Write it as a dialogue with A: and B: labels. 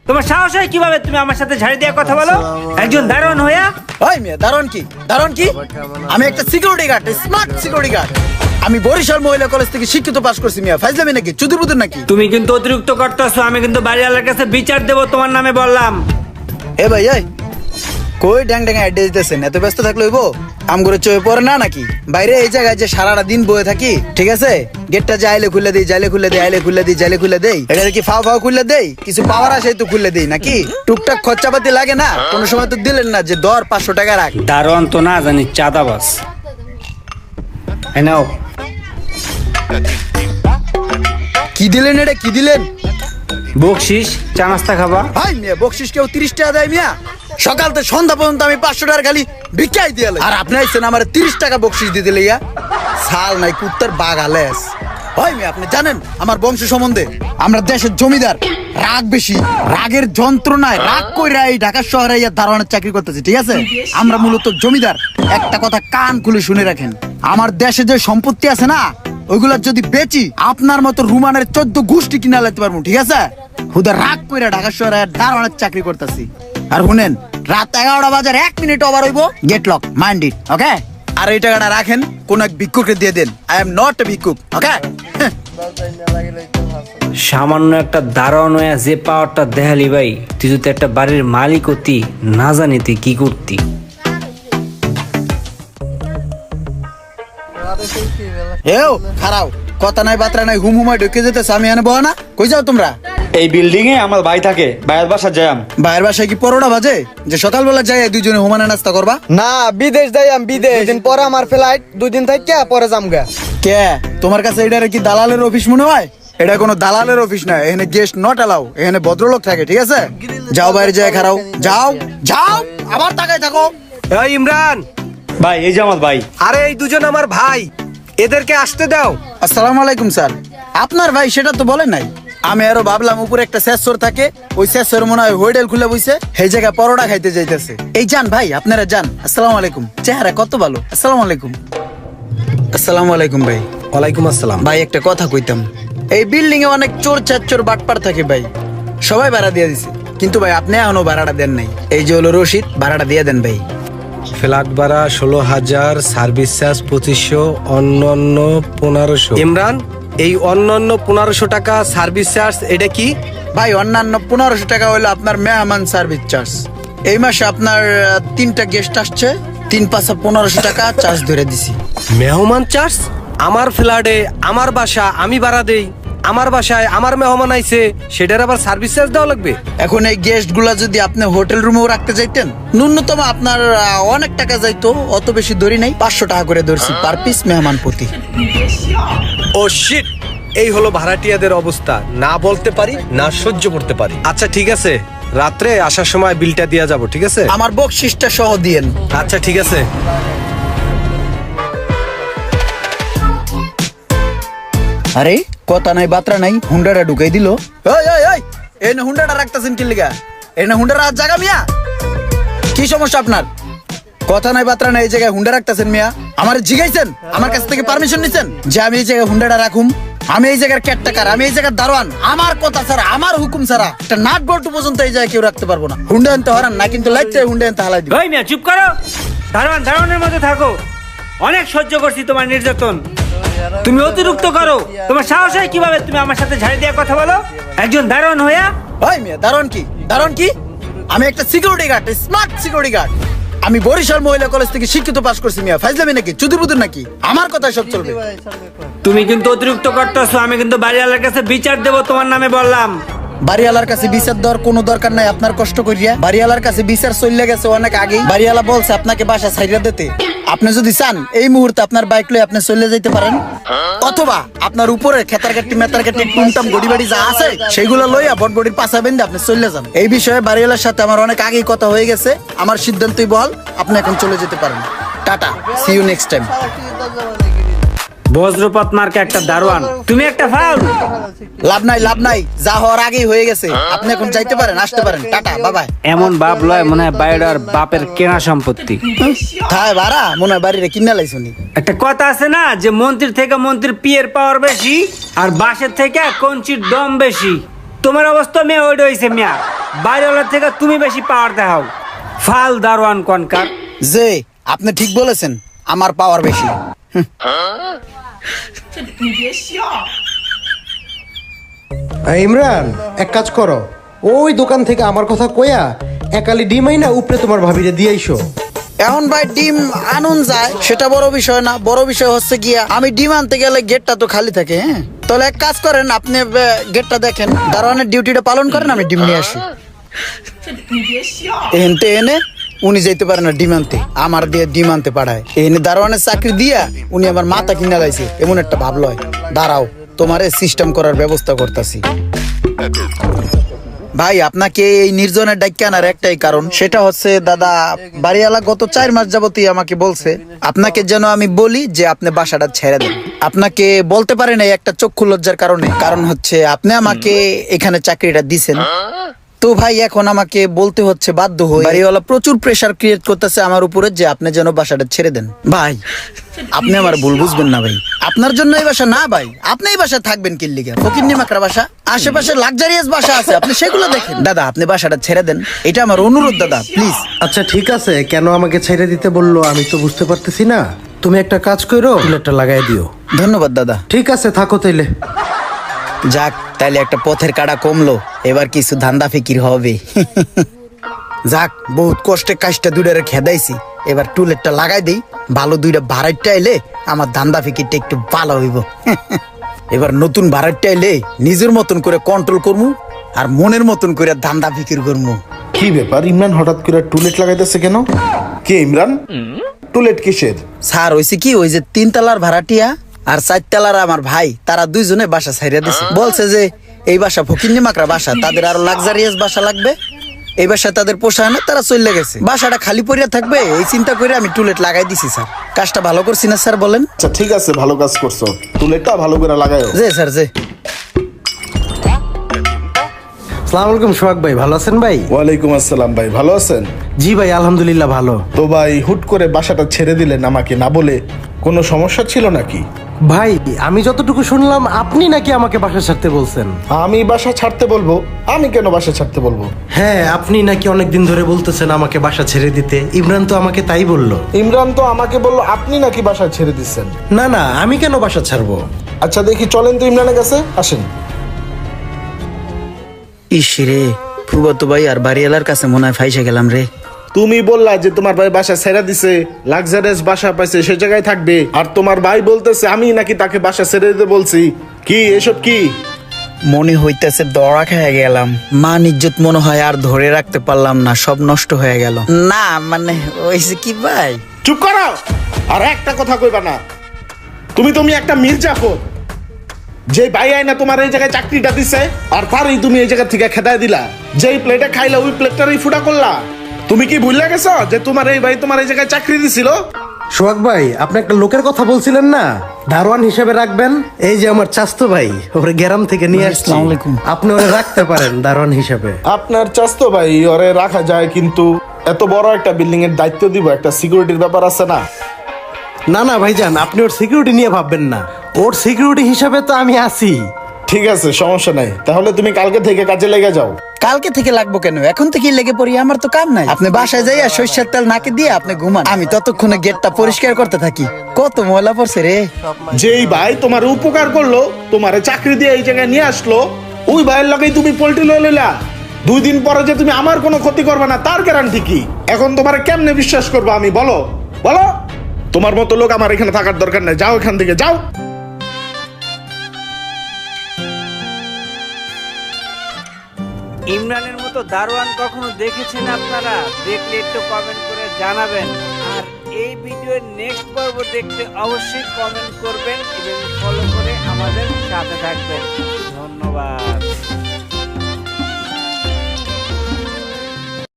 A: তোমার সাহস হয় কিভাবে তুমি আমার সাথে ঝাড়ি দিয়ে কথা বলো একজন দারোয়ান হইয়া?
B: ওই মিয়া দারোয়ান কি আমি একটা security guard, smart security guard. আমি বরিশাল মহিলা কলেজ থেকে শিক্ষিত পাস করছি মিয়া। ফাইজলামি নাকি, চুদুরবুদুর নাকি?
A: তুমি কিন্তু অতিরিক্ত করতেছো। আমি কিন্তু বাড়িওয়ালার কাছে বিচার দেবো তোমার নামে বললাম।
B: এ ভাই এই কই ড্যাং ড্যাং আইডিয়া দিতেছেন? এত ব্যস্ত থাকলে হইব? আম করে চয়ে পড়ে না নাকি? বাইরে এই জায়গায় যে সারাটা দিন বয়ে থাকি, ঠিক আছে? গেটটা যাইলে খুলে দিই, যাইলে খুলে দিই, আইলে খুলে দিই, যাইলে খুলে দেই। এটা কি ফাও ফাও খুলে দেই? কিছু পাওয়ার আসে তো খুলে দেই নাকি? টুকটাক খরচাপাতি লাগে না? কোনো সময় তো দিলেন না যে দর 500 টাকা রাখ।
A: দারোয়ান তো না জানি চাঁদাবাজ। এই নাও।
B: কি দিলেন এটা, কি দিলেন?
A: বকশিস, চা নাস্তা খাবা?
B: ভাই মিয়া বকশিস কেউ 30 টাকা দেয় মিয়া? সকাল থেকে সন্ধ্যা পর্যন্ত আমি 500 টাকা খালি ভিক্ষাই দিয়ে আর আপনি আইছেন আমার 30 টাকা বকশিস দিতে লইয়া? সাল নাই কুত্তার বাঘ আলেস। ভাই মিয়া আপনি জানেন আমার বংশ সম্বন্ধে? আমরা দেশের জমিদার, রাগ বেশি, রাগের যন্ত্রণায় রাগ কইরা এই ঢাকা শহরে ইয়া দারোয়ানের চাকরি করতেছি, ঠিক আছে? আমরা মূলত জমিদার। একটা কথা কান খুলে শুনে রাখেন, আমার দেশে যে সম্পত্তি আছে না, ওইগুলা যদি বেচি আপনার মতো রুমানের 14 গোষ্ঠী কিনা লাইতে পারবো, ঠিক আছে? হুদা রাগ কইরা ঢাকা শহরে দারোয়ানের চাকরি করতেছি। আর শুনেন, রাত 11টা বাজার 1 মিনিট ওভার হইব, গেট লক, মাইন্ড ইট, ওকে? আর এই টাকাটা রাখেন, কোন এক ভিক্ষুককে দিয়ে দেন। আই এম নট এ ভিক্ষুক, ওকে?
A: সামান্য একটা দারোয়ান হইয়া যে পাওয়ারটা দেখালি ভাই, তুই যদি একটা বাড়ির মালিক হতি, না জানি তুই কি করতি।
B: এও খারাও, কথা নাই বাত্রা নাই, হুম হুমায় ঢুকে যেতেছে। আমি এনে বহা না, কই যাও তোমরা?
C: এই বিল্ডিং এ আমার ভাই থাকে, ভাইয়ের বাসা যাই।
B: বাইরের বাসায় কি পরোটা বাজে যে সকালবেলা যাই দুইজনে হুমানে নাস্তা করবা?
D: না, বিদেশ যাই আমি, বিদেশ। দুদিন পরে আমার ফ্লাইট, 2 দিন থেকে পরে যামগা।
B: কে তোমার কাছে এটারে কি দালালের অফিস মনে হয়? এটা কোনো দালালের অফিস না, এখানে গেস্ট নট অ্যালাউ। এখানে ভদ্রলোক থাকে, ঠিক আছে? যাও বাইরে যায় খারাও, যাও যাও, আবার তাকায় থাকো।
E: এই ইমরান,
C: ভাই এই যে আমার ভাই।
E: আরে এই দুজন আমার ভাই, এদেরকে আসতে দাও।
B: আসসালামু আলাইকুম স্যার। আপনার ভাই সেটা তো বলে নাই। আমি আরো ভাবলাম উপরে একটা সেসর থাকে, ওই সেসর মনে হয় হোটেল খুলে বইছে, সেই জায়গায় পরোটা খাইতে যাইতেছে। এই যান ভাই, আপনারা যান। আসসালামু আলাইকুম। চেহারা কত ভালো। আসসালামু আলাইকুম। আসসালামু আলাইকুম ভাই।
E: ওয়ালাইকুম আসসালাম।
B: ভাই একটা কথা কইতাম, এই বিল্ডিং এ অনেক চোর চাচ্চোর বাটপার থাকে ভাই, সবাই ভাড়া দিয়ে দিছে, কিন্তু ভাই আপনি এখনো ভাড়াটা দেন নাই। এই যে হলো রশিদ, ভাড়াটা দিয়ে দেন ভাই।
E: ফ্ল্যাট ভাড়া 16,000, সার্ভিস চার্জ 2500, অন্যান্য 1500। ইমরান, এই অন্যান্য 1500 টাকা সার্ভিস চার্জ এটা কি?
B: ভাই অন্যান্য 1500 টাকা হলো আপনার মেহমান সার্ভিস চার্জ। এই মাসে আপনার 3টা গেস্ট আসছে, 3 পাঁচা 1500 টাকা চার্জ ধরে দিছি।
E: মেহমান চার্জ? আমার ফ্ল্যাটে, আমার বাসা, আমি ভাড়া দেই, আমার বাসায় আমার মেহমান আইছে, সেটার আবার সার্ভিস চার্জ দেওয়া লাগবে?
B: এখন এই গেস্ট গুলা যদি আপনি হোটেল রুমেও রাখতে চাইতেন, ন্যূনতম আপনার অনেক টাকা যাইতো। অত বেশি ধরি নাই, 500 টাকা করে ধরছি পার পিস মেহমান প্রতি।
E: ও শিট, এই হলো ভাড়াটিয়াদের অবস্থা। না বলতে পারি, না সহ্য করতে পারি। আচ্ছা ঠিক আছে, রাত্রে আসার সময় বিলটা দিয়া যাব, ঠিক আছে?
B: আমার বকশিসটা সহ দিয়েন।
E: আচ্ছা ঠিক আছে।
B: আরে কথা নাই বাত্রা নাই, হুন্ডাটা ঢুকাই দিল। ওই ওই ওই, এই না হুন্ডাটা রাখতেছেন কি লিগা? এই না হুন্ডার রাত জায়গা মিয়া, কি সমস্যা আপনার? কথা নাই বাত্রা নাই, এই জায়গায় হুন্ডা রাখতেছেন মিয়া? আমার জিগাইছেন? আমার কাছ থেকে পারমিশন নিছেন যে আমি এই জায়গায় হুন্ডাটা রাখুম? আমি এই জায়গার ক্যাটটাকার, আমি এই জায়গার দারোয়ান। আমার কথা ছাড়া, আমার হুকুম ছাড়া একটা নাট বল্টু পর্যন্ত এই জায়গায় কেউ রাখতে পারবো না। হুন্ডা আনতে হরান না, কিন্তু লাইতে হুন্ডা আনতে হালাই দিবে।
A: ওই মিয়া চুপ করো, দারোয়ান দারোয়ানের মধ্যে থাকো। অনেক সহ্য করছি তোমার নির্যাতন, তুমি অতিরিক্ত করো। তোমার সাহস হয় কিভাবে তুমি আমার সাথে ঝাড়ি দিয়ে কথা বলো একজন দারোয়ান হইয়া?
B: ভাই মিয়া দারোয়ান কি, দারোয়ান কি? আমি একটা security guard, smart security guard. আমি বরিশাল মহিলা কলেজ থেকে শিক্ষিত পাস করছি মিয়া। ফাইজলামি নাকি, চুদুরবুদুর নাকি? আমার কথাই সব চলবে।
A: তুমি কিন্তু অতিরিক্ত করতেছো। আমি কিন্তু বাড়িওয়ালার কাছে বিচার দেবো তোমার নামে বললাম।
B: বাড়িওয়ালার কাছে বিচার দেওয়ার কোনো দরকার নাই আপনার কষ্ট করিয়া। বাড়িওয়ালার কাছে বিচার চলে গেছে অনেক আগেই। বাড়িওয়ালা বলছে আপনাকে বাসা ছাইড়া দিতে। আপনি যদি চান এই মুহূর্তে আপনার বাইক লয়ে আপনি চলে যাইতে পারেন, অথবা আপনার উপরে খেতারকাটি মেতারকাটি টুমটাম গড়ি বাড়ি যা আছে সেগুলো লইয়া বটবডির পাশা বেঁধে আপনি চলে যান। এই বিষয়ে বাড়িওয়ালার সাথে আমার অনেক আগেই কথা হয়ে গেছে। আমার সিদ্ধান্তই বল, আপনি এখন চলে যেতে পারেন। টাটা, সি ইউ নেক্সট টাইম।
A: বজ্রপাত মার্কা একটা দারোয়ান, তুমি একটা ফাউল।
B: লাভ নাই, লাভ নাই, যা হওয়ার আগেই হয়ে গেছে। আপনি এখন যাইতে পারেন, আসতে পারেন। টাটা, বাবাই।
A: এমন বাপ লয় মনে হয় বাইরের বাপের কেনা সম্পত্তি।
B: থায় ভাড়া মনে হয় বাড়িরে কিনা লাইছুনি।
A: একটা কথা আছে না যে মন্ত্রীর থেকে মন্ত্রীর পিয়ের পাওয়ার বেশি, আর বাসের থেকে কঞ্চির দম বেশি। তোমার অবস্থা মেয়ে ওইটা হয়েছে মিয়া, বাড়িওয়ালার থেকে তুমি বেশি পাওয়ার দেখাও। ফাল দারোয়ান কনকার।
B: যে আপনি ঠিক বলেছেন, আমার পাওয়ার বেশি।
F: ইমরান, এক কাজ করো, ওই দোকান থেকে আমার কথা কইয়া একালি ডিম আইনা উপরে তোমার ভাবিরে দিয়ে আইসো।
B: এখন ভাই ডিম আনুন যায় সেটা বড় বিষয় না, বড় বিষয় হচ্ছে গিয়া আমি ডিম আনতে গেলে গেটটা তো খালি থাকে। হ্যাঁ, তাহলে এক কাজ করেন, আপনি গেটটা দেখেন, দারোয়ানের ডিউটিটা পালন করেন, আমি ডিম নিয়ে আসি। এনতে এনে উনি যেতে পারে না ডিম আনতে, আমার দিয়ে ডিম আনতে পাঠায়। এনে দারোয়ানের চাকরি দিয়া উনি আমার মাথা কিনা লাইছে, এমন একটা ভাব লয়। দাঁড়াও, তোমারে সিস্টেম করার ব্যবস্থা করতেছি। ভাই আপনাকে এই নির্জনের ডাক্কে আনার একটাই কারণ, সেটা হচ্ছে দাদা বাড়িওয়ালা গত 4 মাস যাবতই আমাকে বলছে আপনাকে যেন আমি বলি যে আপনি বাসাটা ছেড়ে দেন। আপনাকে বলতে পারেন এই একটা চক্ষু লজ্জার কারণে, কারণ হচ্ছে আপনি আমাকে এখানে চাকরিটা দিছেন। তো ভাই এখন আমাকে বলতে হচ্ছে বাধ্য হয়ে, বাড়িওয়ালা প্রচুর প্রেসার ক্রিয়েট করতেছে আমার উপরে যে আপনি যেন বাসাটা ছেড়ে দেন। ভাই আপনি আমার ভুল বুঝবেন না ভাই, আপনার জন্য এই বাসা না ভাই, আপনি এই বাসায় থাকবেন কি লিগা? ফকিন্নি মাকড়া বাসা, আশেপাশে লাক্সারিয়াস বাসা আছে, আপনি সেগুলো দেখেন। দাদা আপনি বাসাটা ছেড়ে দেন, এটা আমার অনুরোধ দাদা, প্লিজ।
F: আচ্ছা ঠিক আছে, কেন আমাকে ছেড়ে দিতে বললো আমি তো বুঝতে পারতেছি না। তুমি একটা কাজ করো, টুলেটটা লাগাই দিও।
B: ধন্যবাদ দাদা।
F: ঠিক আছে, থাকো তাইলে।
B: যাক, তাইলে একটা পথের কাটা কমলো, এবার কিছু ধান্দা ফিকির হবে। যাক, বহুত কষ্টে কাজটা দুইটারে খেদাইছি, এবার টুলেটটা লাগাই দেই, ভালো দুইটা ভাড়াইটা এলে আমার ধান্দা ফিকিরটা একটু ভালো হইব। এবার নতুন ভাড়াইটা এলে নিজের মতন করে কন্ট্রোল করমু, আর মনের মতন করে ধান্দা ফিকির করমু।
G: কি ব্যাপার, ইমরান হঠাৎ করে টুলেট লাগাইতেছে কেন? কে ইমরান? টুলেট কিসের?
B: স্যার হইছে কি, ওই যে 3 তলার ভাড়াটিয়া আর 4 তলার আমার ভাই, তারা দুইজনে বাসা ছাইরা দিছে। বলছে যে এই বাসা ফকিন্নি মাকড়া বাসা, তাদের আরো লাক্সারিয়াস বাসা লাগবে, এই বাসা তাদের পোষায় না, তারা চলে গেছে। বাসাটা খালি পড়িয়া থাকবে এই চিন্তা করে আমি টুলেট লাগাই দিছি। স্যার কাজটা ভালো করছি না স্যার বলেন?
G: আচ্ছা ঠিক আছে, ভালো কাজ করছো, টুলেটটা ভালো করে লাগাইও।
B: জি স্যার জি।
F: আসসালামু আলাইকুম সোহাগ ভাই, ভালো আছেন ভাই?
G: ওয়ালাইকুম আসসালাম ভাই, ভালো আছেন?
F: জি ভাই, আলহামদুলিল্লাহ ভালো।
G: তো ভাই হুট করে বাসাটা ছেড়ে দিলেন আমাকে না বলে, কোনো সমস্যা ছিল নাকি?
F: ভাই আমি যতটুকু শুনলাম আপনি নাকি আমাকে বাসা ছাড়তে বলছেন।
G: আমি বাসা ছাড়তে বলবো? আমি কেন বাসা ছাড়তে বলবো?
F: হ্যাঁ, আপনি নাকি অনেকদিন ধরে বলতেছেন আমাকে বাসা ছেড়ে দিতে। ইমরান তো আমাকে তাই বললো।
G: ইমরান তো আমাকে বললো আপনি নাকি বাসা ছেড়ে দিচ্ছেন।
F: না না, আমি কেন বাসা ছাড়বো?
G: আচ্ছা দেখি, চলেন তো ইমরানের কাছে, আসেন।
B: ইস রে, ফুবতো ভাই আর বাড়িওয়ালার কাছে মনে হয় ফাইসে গেলাম রে।
G: তুমি বললা যে তোমার ভাই বাসা ছেড়ে দিছে, লাক্সারিয়াস বাসা পাইছে, সে জায়গায় থাকবে, আর তোমার ভাই বলতেছে আমি নাকি তাকে বাসা ছেড়ে দিতে বলছি। কি এসব কি?
B: মনে হইতেছে দড়া খেয়ে গেলাম, মান ইজ্জত মনে হয় আর ধরে রাখতে পারলাম না, সব নষ্ট হয়ে গেল। না মানে হইছে কি ভাই।
G: চুপ করো, আর একটা কথা কইবা না। তুমি একটা মির্জাফর, যে ভাই আইনা তোমার এই জায়গায় চাকরিটা দিছে, আর তারই তুমি এই জায়গা থেকে খেদায় দিলা। যেই প্লেটে খাইলা ওই প্লেটটারই ফুটা করলা। তুমি কি ভুলে গেছো যে তোমার এই ভাই তোমার এই জায়গায় চাকরি দিছিল?
F: সোহাগ ভাই, আপনি একটা লোকের কথা বলছিলেন না, দারোয়ান হিসেবে রাখবেন। এই যে আমার চাস্তো ভাই, ওরে গ্রাম থেকে নিয়ে আসছি,
B: আসসালামু আলাইকুম।
F: আপনি ওরে রাখতে পারেন দারোয়ান হিসেবে।
G: আপনার চাস্তো ভাই ওরে রাখা যায়, কিন্তু এত বড় একটা বিল্ডিং এর দায়িত্ব দিব, একটা সিকিউরিটির ব্যাপার আছে না?
F: না না ভাইজান, আপনি ওর সিকিউরিটি নিয়ে ভাববেন না, ওর সিকিউরিটি হিসাবে তো আমি আছি।
G: ঠিক আছে, সমস্যা নাই, তাহলে তুমি কালকে থেকে কাজে লেগে যাও।
B: কালকে থেকে লাগবো কেন, এখন থেকেই লেগে পড়ি, আমার তো কাম নাই। আপনি বাসায় যাইয়া সরিষার তেল নাকে দিয়ে আপনি ঘুমান, আমি ততক্ষণে গেটটা পরিষ্কার করতে থাকি। কত ময়লা পড়ছে রে।
G: যেই ভাই তোমার উপকার করলো, তোমার চাকরি দিয়ে এই জায়গায় নিয়ে আসলো, ওই ভাইয়ের লগেই তুমি পোল্ট্রি লয়ে লইলা। 2 দিন পরে যে তুমি আমার কোনো ক্ষতি করবে না তার গ্যারান্টি কি? এখন তোমার কেমনে বিশ্বাস করবো আমি, বলো বলো? তোমার মতো লোক আমার এখানে থাকার দরকার নাই, যাও এখান থেকে যাও।
A: ইমরানের মতো দারোয়ান কখনো দেখেছেন আপনারা? দেখলে একটু কমেন্ট করে জানাবেন, আর এই ভিডিওর নেক্সট পর্ব দেখতে অবশ্যই কমেন্ট করবেন এবং ফলো করে আমাদের সাথে থাকবেন। ধন্যবাদ।